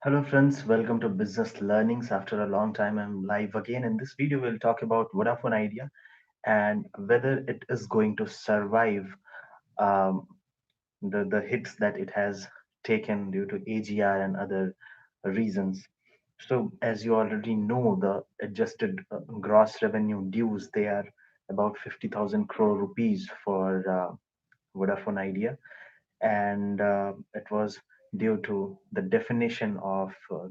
Hello friends, welcome to Business Learnings. After a long time, I'm live again. In this video, we'll talk about Vodafone Idea and whether it is going to survive um, the hits that it has taken due to AGR and other reasons. So, as you already know, the adjusted gross revenue dues, they are about 50,000 crore rupees for Vodafone Idea, and it was due to the definition of uh,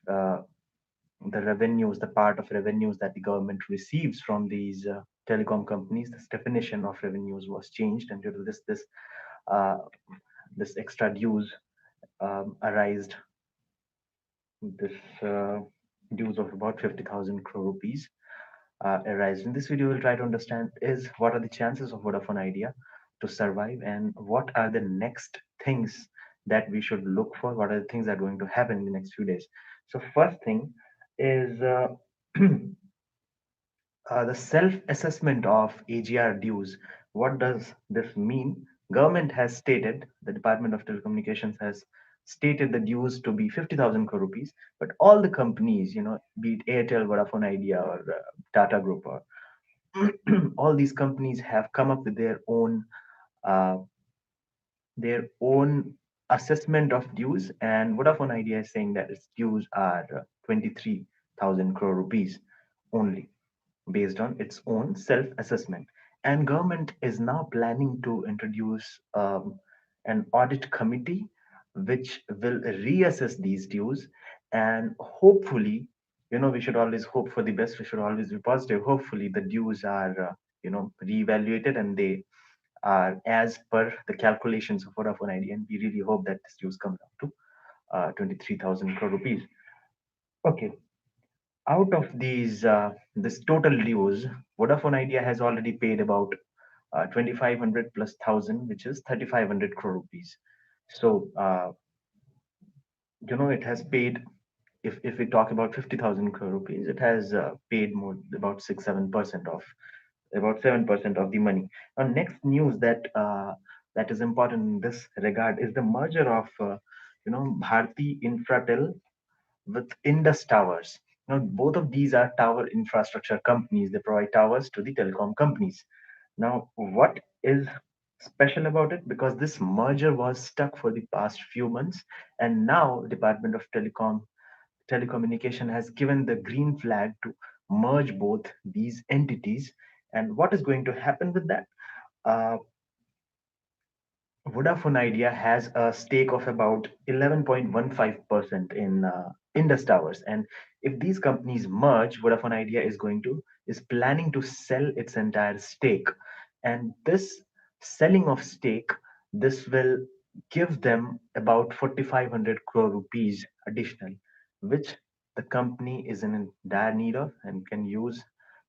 the revenues, the part of revenues that the government receives from these telecom companies. This definition of revenues was changed, and due to uh, this extra dues arised this dues of about 50,000 crore rupees arise. In this video, we'll try to understand is what are the chances of Vodafone Idea to survive, and what are the next things that we should look for. What are the things that are going to happen in the next few days? So first thing is the self-assessment of AGR dues. What does this mean? Government has stated, the Department of Telecommunications has stated the dues to be 50,000 crore rupees, but all the companies, be it Airtel, Vodafone Idea, or Tata Group, or all these companies have come up with uh, their own assessment of dues, and Vodafone Idea is saying that its dues are 23,000 crore rupees only, based on its own self-assessment. And government is now planning to introduce an audit committee which will reassess these dues, and hopefully, we should always hope for the best. We should always be positive. Hopefully, the dues are reevaluated and they are as per the calculations of Vodafone Idea, and we really hope that this dues come down to 23,000 crore rupees. Okay, out of these this total dues, Vodafone Idea has already paid about 2500 plus 1000, which is 3500 crore rupees. So it has paid, if we talk about 50,000 crore rupees, it has paid more, about 6 7% of, about 7% of the money. Now, next news that is important in this regard is the merger of Bharti Infratel with Indus Towers. Both of these are tower infrastructure companies. They provide towers to the telecom companies. Now, what is special about it? Because this merger was stuck for the past few months, and now Department of Telecommunication has given the green flag to merge both these entities. And what is going to happen with that? Uh, Vodafone Idea has a stake of about 11.15% in Indus Towers, and if these companies merge, Vodafone Idea is planning to sell its entire stake, and this selling of stake, this will give them about 4,500 crore rupees additional, which the company is in dire need of and can use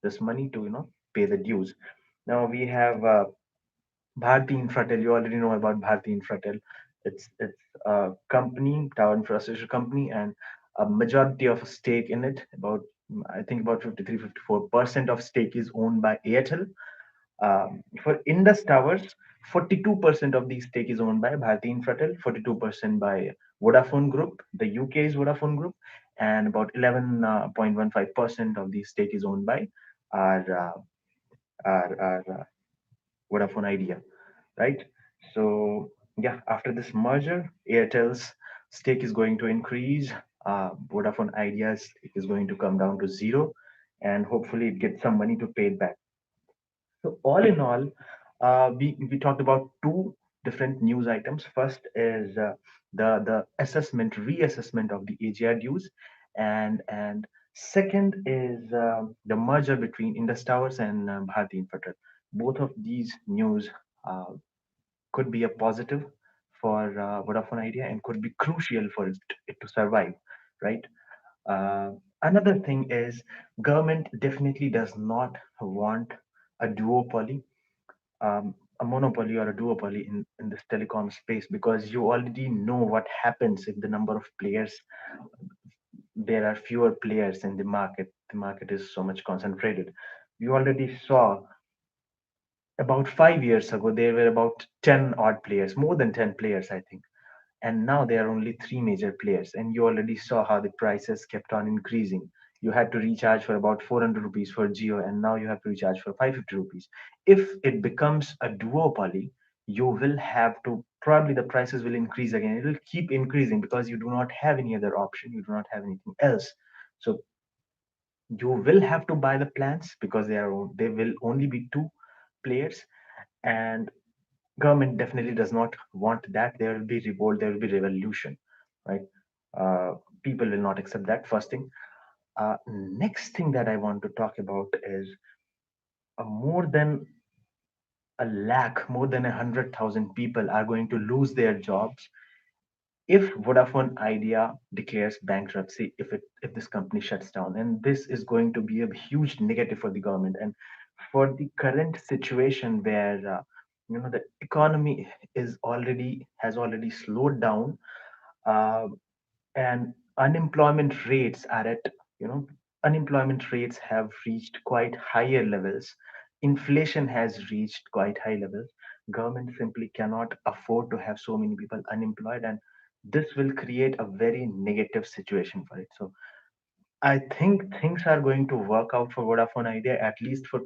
this money to pay the dues. Now we have Bharti Infratel. You already know about Bharti Infratel. It's a company, tower infrastructure company, and a majority of a stake in it, about I think about 53 54% of stake is owned by Airtel. For Indus Towers, 42% of the stake is owned by Bharti Infratel, 42% by Vodafone Group. The UK is Vodafone Group, and about 11.15% of the stake is owned by our our Vodafone Idea, right? So yeah, after this merger, Airtel's stake is going to increase. Vodafone Idea's stake is going to come down to zero, and hopefully it gets some money to pay it back. So all in all, we talked about two different news items. First is the assessment, reassessment of the AGR dues, and second is the merger between Indus Towers and Bharti Infratel. Both of these news uh, could be a positive for Vodafone Idea and could be crucial for it to survive, right? Uh, Another thing is government definitely does not want a duopoly, a monopoly or a duopoly in this telecom space, because you already know what happens if the number of players, there are fewer players in the market. The market is so much concentrated. We already saw about 5 years ago there were about 10 odd players, more than 10 players, I think. and now there are only three major players. And you already saw how the prices kept on increasing. You had to recharge for about 400 rupees for Geo, and now you have to recharge for 550 rupees. If it becomes a duopoly, you will have to, probably the prices will increase again. It will keep increasing because you do not have any other option, you do not have anything else. So you will have to buy the plans because they will only be two players. And government definitely does not want that. There will be revolt, there will be revolution, right? uh, People will not accept that, first thing. Next thing that I want to talk about is more than a lakh, more than 100,000 people are going to lose their jobs if Vodafone Idea declares bankruptcy, if this company shuts down. And this is going to be a huge negative for the government. And for the current situation where the economy has already slowed down, uh, and unemployment rates are at you know unemployment rates have reached quite higher levels, inflation has reached quite high levels. Government simply cannot afford to have so many people unemployed, and this will create a very negative situation for it. So I think things are going to work out for Vodafone Idea, at least for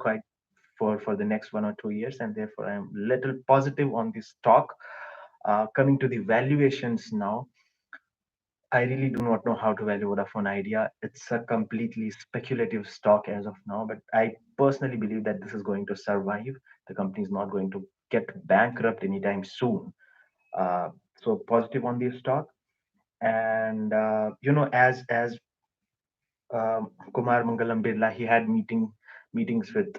the next 1 or 2 years, and therefore I'm little positive on this stock. Coming to the valuations now, I really do not know how to value Vodafone Idea. It's a completely speculative stock as of now, but I personally believe that this is going to survive. The company is not going to get bankrupt anytime soon. So positive on the stock. And Kumar Mangalam Birla, he had meetings with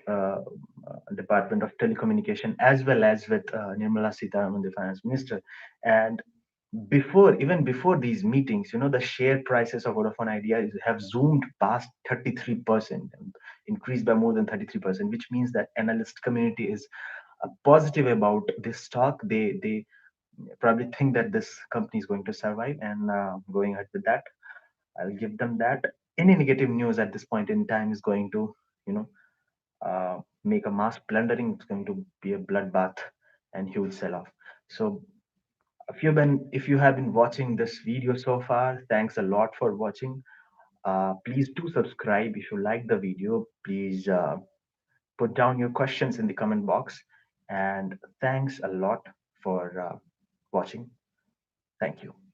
Department of Telecommunication as well as with Nirmala Sitharaman, the finance minister. And even before these meetings, the share prices of Vodafone Idea have zoomed past 33%, and increased by more than 33%, which means that analyst community is positive about this stock. They probably think that this company is going to survive, and going ahead with that, I'll give them that. Any negative news at this point in time is going to, you know, make a mass plundering. It's going to be a bloodbath and huge sell-off. So if you have been watching this video so far, thanks a lot for watching. Please do subscribe if you like the video. Please put down your questions in the comment box. And thanks a lot for watching. Thank you.